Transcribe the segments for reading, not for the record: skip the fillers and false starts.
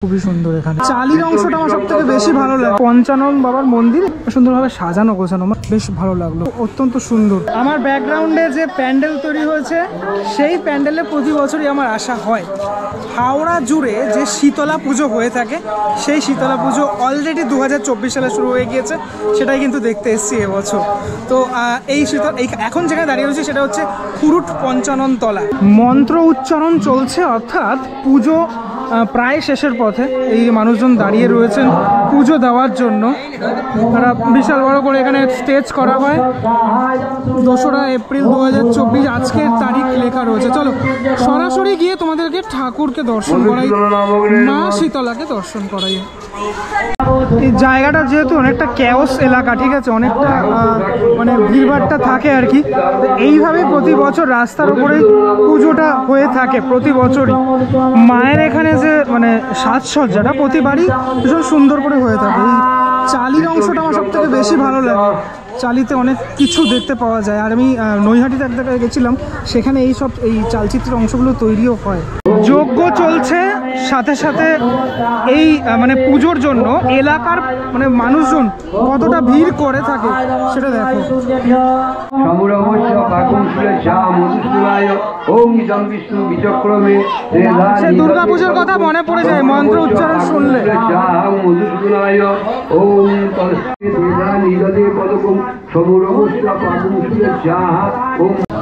খুবই সুন্দর। এখানে চালির অংশটা আমার সব থেকে বেশি ভালো লাগে। পঞ্চানন বাবার মন্দির সুন্দরভাবে সাজানো গোছানো, আমার বেশ ভালো লাগলো, অত্যন্ত সুন্দর। আমার ব্যাকগ্রাউন্ডে যে প্যান্ডেল তৈরি হয়েছে সেই প্যান্ডেলে প্রতি বছরই আমার আসা হয়। হাওড়া জুড়ে যে শীতলা পুজো হয়ে থাকে সেই শীতলা পুজো অলরেডি 2024 সালে শুরু হয়ে গিয়েছে, সেটাই কিন্তু দেখতে এসেছি এবছর। তো এই এখন যেখানে দাঁড়িয়ে রয়েছে সেটা হচ্ছে খুরুট পঞ্চানন তলা। মন্ত্র উচ্চারণ চলছে, অর্থাৎ পুজো প্রায় শেষের পথে। এই মানুষজন দাঁড়িয়ে রয়েছেন পুজো দেওয়ার জন্য। তারা বিশাল বড় করে এখানে স্টেজ করা হয়। 2রা এপ্রিল 2024 আজকের তারিখ লেখা রয়েছে। চলো সরাসরি গিয়ে তোমাদেরকে ঠাকুরকে দর্শন করাই, মা শীতলাকে দর্শন করাই। এই জায়গাটা যেহেতু অনেকটা ক্যাওস এলাকা, ঠিক আছে, অনেকটা মানে ভিড়ভাড়টা থাকে আর কি। এইভাবে প্রতি বছর রাস্তার উপরেই পুজোটা হয়ে থাকে প্রতি বছরই। মায়ের এখানে যে মানে সাজসজ্জাটা প্রতিবারই ভীষণ সুন্দর করে হয়ে থাকে। এই চালির অংশটা আমার সব থেকে বেশি ভালো লাগে। চালিতে অনেক কিছু দেখতে পাওয়া যায়। আর আমি নৈহাটিতে এক জায়গায় গেছিলাম, সেখানে এই চালচিত্রের অংশগুলো তৈরিও হয়। যজ্ঞ চলছে, সাথে সাথে এই মানে পুজোর জন্য এলাকার মানে মানুষজন কতটা ভিড় করে থাকে সেটা দেখো। সে দুর্গা পুজোর কথা মনে পড়ে যায় মন্ত্র উচ্চারণ শুনলে।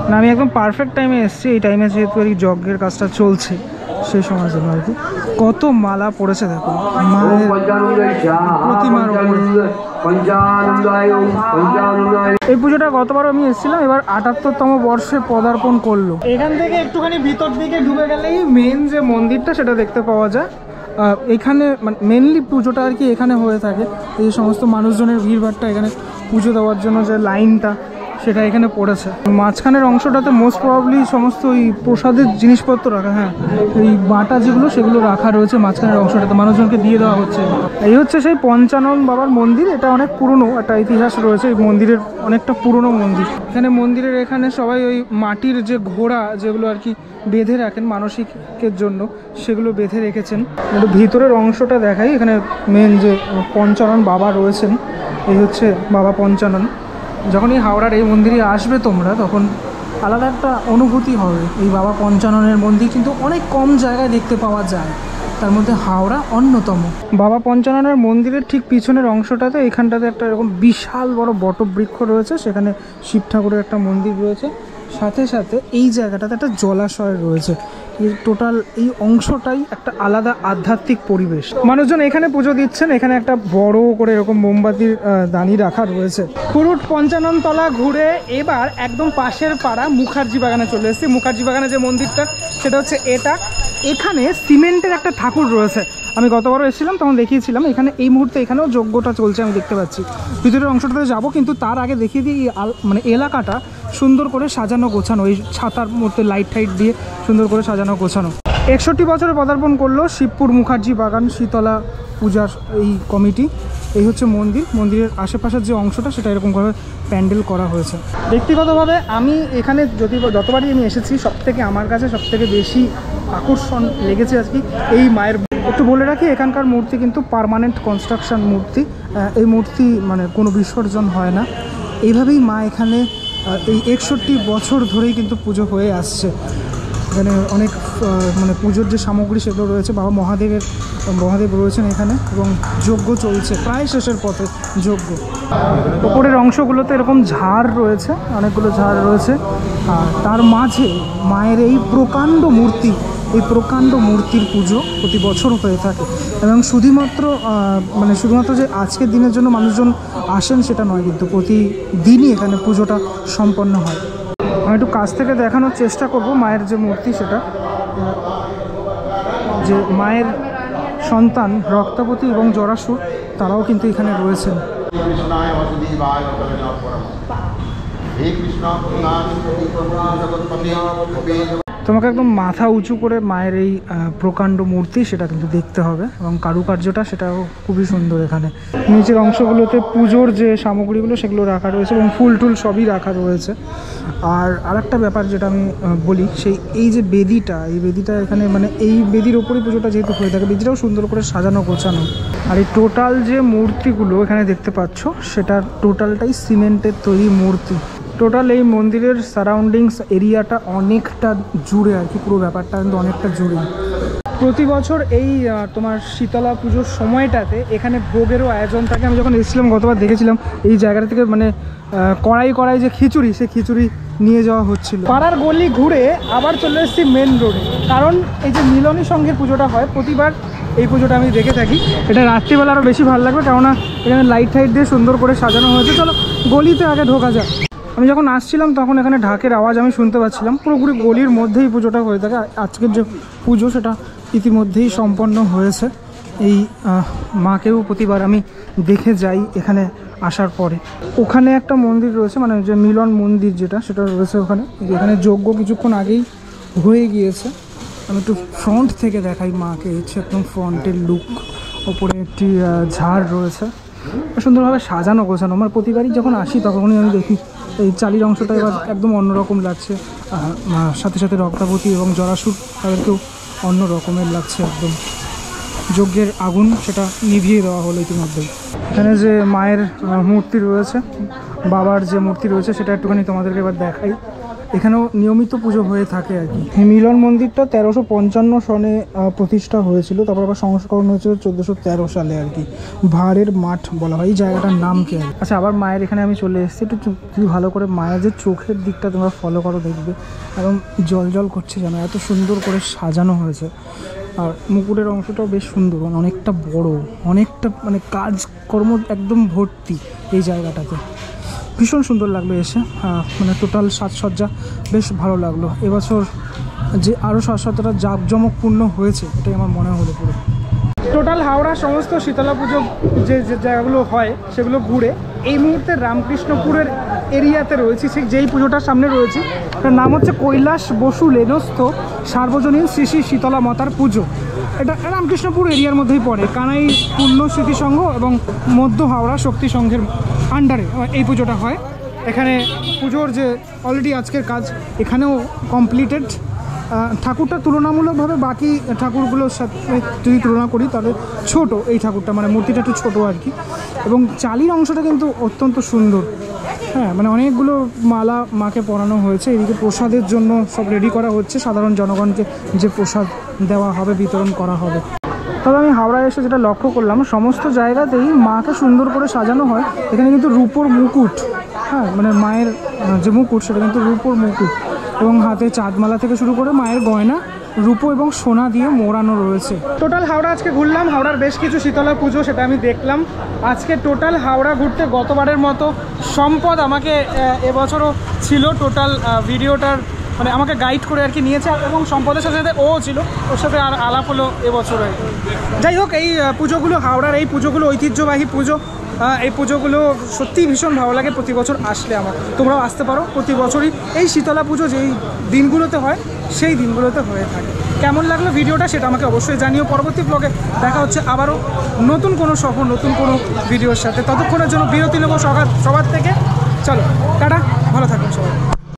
না, আমি একদম পারফেক্ট টাইমে এসেছি। এই টাইমে যেহেতু এই যজ্ঞের কাজটা চলছে সেই সময় জন্য আর কি। কত মালা পড়েছে দেখো মায়ের প্রতিমার উপরে। এই পুজোটা গতবারও আমি এসেছিলাম, এবার 78তম বর্ষে পদার্পণ করলো। এখান থেকে একটুখানি ভিতর দিকে ঢুকে গেলেই মেন যে মন্দিরটা সেটা দেখতে পাওয়া যায়। এখানে মেনলি পুজোটা আর কি এখানে হয়ে থাকে। এই সমস্ত মানুষজনের ভিড়ভাড়টা এখানে পুজো দেওয়ার জন্য যে লাইনটা সেটা এখানে পড়েছে। মাঝখানের অংশটাতে মোস্ট প্রবাবলি সমস্ত ওই প্রসাদের জিনিসপত্র রাখা, হ্যাঁ এই বাটা যেগুলো সেগুলো রাখা রয়েছে মাঝখানের অংশটাতে, মানুষজনকে দিয়ে দেওয়া হচ্ছে। এই হচ্ছে সেই পঞ্চানন বাবার মন্দির। এটা অনেক পুরনো একটা ইতিহাস রয়েছে এই মন্দিরের, অনেকটা পুরনো মন্দির। এখানে মন্দিরের এখানে সবাই ওই মাটির যে ঘোড়া যেগুলো আর কি বেঁধে রাখেন মানসিকের জন্য, সেগুলো বেঁধে রেখেছেন। একটু ভিতরের অংশটা দেখাই। এখানে মেন যে পঞ্চানন বাবা রয়েছেন, এই হচ্ছে বাবা পঞ্চানন। যখনই হাওড়ার এই মন্দিরে আসবে তোমরা, তখন আলাদা একটা অনুভূতি হবে। এই বাবা পঞ্চাননের মন্দির কিন্তু অনেক কম জায়গায় দেখতে পাওয়া যায়, তার মধ্যে হাওড়া অন্যতম। বাবা পঞ্চাননের মন্দিরের ঠিক পিছনের অংশটাতে এখানটাতে একটা এরকম বিশাল বড় বটবৃক্ষ রয়েছে, সেখানে শিব ঠাকুরের একটা মন্দির রয়েছে। সাথে সাথে এই জায়গাটাতে একটা জলাশয় রয়েছে। এই টোটাল এই অংশটাই একটা আলাদা আধ্যাত্মিক পরিবেশ। মানুষজন এখানে পুজো দিচ্ছেন। এখানে একটা বড় করে এরকম মোমবাতির দানি রাখা রয়েছে। খুরুট পঞ্চানন তলা ঘুরে এবার একদম পাশের পাড়া মুখার্জি বাগানে চলে এসেছি। মুখার্জি বাগানে যে মন্দিরটা সেটা হচ্ছে এটা। এখানে সিমেন্টের একটা ঠাকুর রয়েছে। আমি গতবারও এসেছিলাম, তখন দেখিয়েছিলাম। এখানে এই মুহূর্তে এখানেও যজ্ঞটা চলছে, আমি দেখতে পাচ্ছি। ভিতরের অংশটাতে যাবো, কিন্তু তার আগে দেখিয়ে দিই মানে এলাকাটা সুন্দর করে সাজানো গোছানো। এই ছাতার মধ্যে লাইট টাইট দিয়ে সুন্দর করে সাজানো গোছানো। 61 বছরে পদার্পণ করলো শিবপুর মুখার্জি বাগান শীতলা পূজার এই কমিটি। এই হচ্ছে মন্দির। মন্দিরের আশেপাশের যে অংশটা সেটা এরকমভাবে প্যান্ডেল করা হয়েছে। ব্যক্তিগতভাবে আমি এখানে যতবারই আমি এসেছি, সবথেকে আমার কাছে সবথেকে বেশি আকর্ষণ লেগেছে আজকে এই মায়ের। একটু বলে রাখি, এখানকার মূর্তি কিন্তু পার্মানেন্ট কনস্ট্রাকশন মূর্তি। এই মূর্তি মানে কোনো বিসর্জন হয় না। এইভাবেই মা এখানে এই 61 বছর ধরেই কিন্তু পুজো হয়ে আসছে। এখানে অনেক মানে পুজোর যে সামগ্রী সেগুলো রয়েছে। বাবা মহাদেব রয়েছেন এখানে, এবং যজ্ঞ চলছে প্রায় শেষের পথে যজ্ঞ। ওপরের অংশগুলোতে এরকম ঝাড় রয়েছে, অনেকগুলো ঝাড় রয়েছে। আর তার মাঝে মায়ের এই প্রকাণ্ড মূর্তি, এই প্রকাণ্ড মূর্তির পুজো প্রতি বছর হয়ে থাকে। এবং শুধুমাত্র যে আজকের দিনের জন্য মানুষজন আসেন সেটা নয়, কিন্তু প্রতিদিনই এখানে পুজোটা সম্পন্ন হয়। আমি একটু কাছ থেকে দেখানোর চেষ্টা করব মায়ের যে মূর্তি সেটা। যে মায়ের সন্তান রক্তাবতী এবং জরাসুর, তারাও কিন্তু এখানে রয়েছেন। তোমাকে একদম মাথা উঁচু করে মায়ের এই প্রকাণ্ড মূর্তি সেটা কিন্তু দেখতে হবে, এবং কারুকার্যটা সেটাও খুবই সুন্দর। এখানে নিচের অংশগুলোতে পুজোর যে সামগ্রীগুলো সেগুলো রাখা রয়েছে এবং ফুল টুল সবই রাখা রয়েছে। আর আরেকটা ব্যাপার যেটা আমি বলি, এই যে বেদিটা, এই বেদিটা এখানে মানে এই বেদির ওপরই পুজোটা যেহেতু হয়ে থাকে, বেদিটাও সুন্দর করে সাজানো গোছানো। আর এই টোটাল যে মূর্তিগুলো এখানে দেখতে পাচ্ছ সেটা টোটালটাই সিমেন্টের তৈরি মূর্তি। টোটাল এই মন্দিরের সারাউন্ডিংস এরিয়াটা অনেকটা জুড়ে আর কি, পুরো ব্যাপারটা কিন্তু অনেকটা জুড়ে। প্রতি বছর এই তোমার শীতলা পুজোর সময়টাতে এখানে ভোগেরও আয়োজন থাকে। আমি যখন এসেছিলাম গতবার দেখেছিলাম এই জায়গাটা থেকে মানে কড়াই যে খিচুড়ি, সে খিচুড়ি নিয়ে যাওয়া হচ্ছিল। পাড়ার গলি ঘুরে আবার চলে এসেছি মেন রোডে, কারণ এই যে মিলনী সংঘের পুজোটা হয় প্রতিবার, এই পুজোটা আমি দেখে থাকি। এটা রাত্রিবেলা আরও বেশি ভালো লাগবে, কেননা এখানে লাইট টাইট দিয়ে সুন্দর করে সাজানো হয়েছে। চলো গলিতে আগে ঢোকা যায়। আমি যখন আসছিলাম তখন এখানে ঢাকের আওয়াজ আমি শুনতে পাচ্ছিলাম। পুরোপুরি গলির মধ্যেই পুজোটা হয়ে থাকে। আজকের যে পুজো সেটা ইতিমধ্যেই সম্পন্ন হয়েছে। এই মাকেও প্রতিবার আমি দেখে যাই এখানে আসার পরে। ওখানে একটা মন্দির রয়েছে, মানে যে মিলন মন্দির যেটা, সেটা রয়েছে ওখানে। এখানে যজ্ঞ কিছুক্ষণ আগেই হয়ে গিয়েছে। আমি একটু ফ্রন্ট থেকে দেখাই মাকে, হচ্ছে একদম ফ্রন্টের লুক। ওপরে একটি ঝাড় রয়েছে, সুন্দরভাবে সাজানো গোছানো। আমার প্রতিবারই যখন আসি তখনই আমি দেখি এই চালির অংশটা এবার একদম অন্যরকম লাগছে। সাথে সাথে রক্তাবতী এবং জরাসুর তাদেরকেও অন্য রকমের লাগছে একদম। যজ্ঞের আগুন সেটা নিভিয়ে দেওয়া হলো ইতিমধ্যেই। এখানে যে মায়ের মূর্তি রয়েছে, বাবার যে মূর্তি রয়েছে, সেটা একটুখানি তোমাদেরকে এবার দেখাই। এখানেও নিয়মিত পুজো হয়ে থাকে আর কি। এই মিলন মন্দিরটা 1355 সনে প্রতিষ্ঠা হয়েছিল, তারপর আবার সংস্করণ হয়েছিল 1413 সালে আর কি। ভাড়ের মাঠ বলা হয় এই জায়গাটার নাম কি। আচ্ছা, আবার মায়ের এখানে আমি চলে এসেছি। একটু যদি ভালো করে মায়ের যে চোখের দিকটা তোমরা ফলো করো, দেখবে এবং জল জল করছে যেন, এত সুন্দর করে সাজানো হয়েছে। আর মুকুটের অংশটাও বেশ সুন্দর, মানে অনেকটা বড়, অনেকটা মানে কাজকর্ম একদম ভর্তি এই জায়গাটাতে। ভীষণ সুন্দর লাগলো এসে, মানে টোটাল সাজসজ্জা বেশ ভালো লাগলো। এবছর যে আরও সাজসজ্জাটা জাঁকজমকপূর্ণ হয়েছে এটাই আমার মনে হলো পুরো। টোটাল হাওড়া সমস্ত শীতলা পুজো যে জায়গাগুলো হয় সেগুলো ঘুরে এই মুহূর্তে রামকৃষ্ণপুরের এরিয়াতে রয়েছি। ঠিক যেই পুজোটার সামনে রয়েছি, তার নাম হচ্ছে কৈলাস বসু লেনস্থ সার্বজনীন শ্রী শ্রী শীতলা মাতার পুজো। এটা রামকৃষ্ণপুর এরিয়ার মধ্যেই পড়ে। কানাই পূর্ণ স্মৃতি সংঘ এবং মধ্য হাওড়া শক্তি সংঘের আন্ডারে এই পুজোটা হয়। এখানে পুজোর যে অলরেডি আজকের কাজ এখানেও কমপ্লিটেড। ঠাকুরটা তুলনামূলকভাবে বাকি ঠাকুরগুলোর সাথে যদি তুলনা করি তাহলে ছোট এই ঠাকুরটা, মানে মূর্তিটা একটু ছোটো আর কি। এবং চালির অংশটা কিন্তু অত্যন্ত সুন্দর। হ্যাঁ, মানে অনেকগুলো মালা মাকে পরানো হয়েছে। এদিকে প্রসাদের জন্য সব রেডি করা হচ্ছে, সাধারণ জনগণকে যে প্রসাদ দেওয়া হবে, বিতরণ করা হবে। তবে আমি হাওড়ায় এসে যেটা লক্ষ্য করলাম, সমস্ত জায়গাতেই মাকে সুন্দর করে সাজানো হয়। এখানে কিন্তু রূপোর মুকুট, হ্যাঁ মানে মায়ের যে মুকুট সেটা কিন্তু রূপোর মুকুট, এবং হাতে চাঁদমালা থেকে শুরু করে মায়ের গয়না রূপো এবং সোনা দিয়ে মোড়ানো রয়েছে। টোটাল হাওড়া আজকে ঘুরলাম। হাওড়ার বেশ কিছু শীতলা পুজো সেটা আমি দেখলাম। আজকে টোটাল হাওড়া ঘুরতে গতবারের মতো সম্পদ আমাকে এবছরও ছিল টোটাল ভিডিওটার, মানে আমাকে গাইড করে আর কি নিয়েছে, এবং সম্পদের সাথে সাথে ও ছিল, ওর সাথে আর আলাপ হলো এবছর। যাই হোক, এই পুজোগুলো হাওড়ার এই পুজোগুলো ঐতিহ্যবাহী পুজো। এই পুজোগুলো সত্যিই ভীষণ ভালো লাগে প্রতি বছর আসলে। আমার তোমরাও আসতে পারো, প্রতি বছরই এই শীতলা পুজো যেই দিনগুলোতে হয় সেই দিনগুলোতে হয়ে থাকে। কেমন লাগলো ভিডিওটা সেটা আমাকে অবশ্যই জানিও। পরবর্তী ব্লগে দেখা হচ্ছে আবারও নতুন কোনো সফর, নতুন কোনো ভিডিওর সাথে। ততক্ষণের জন্য বিরতি নেবো সবার থেকে। চলো টাটা, ভালো থাকবেন সবাই।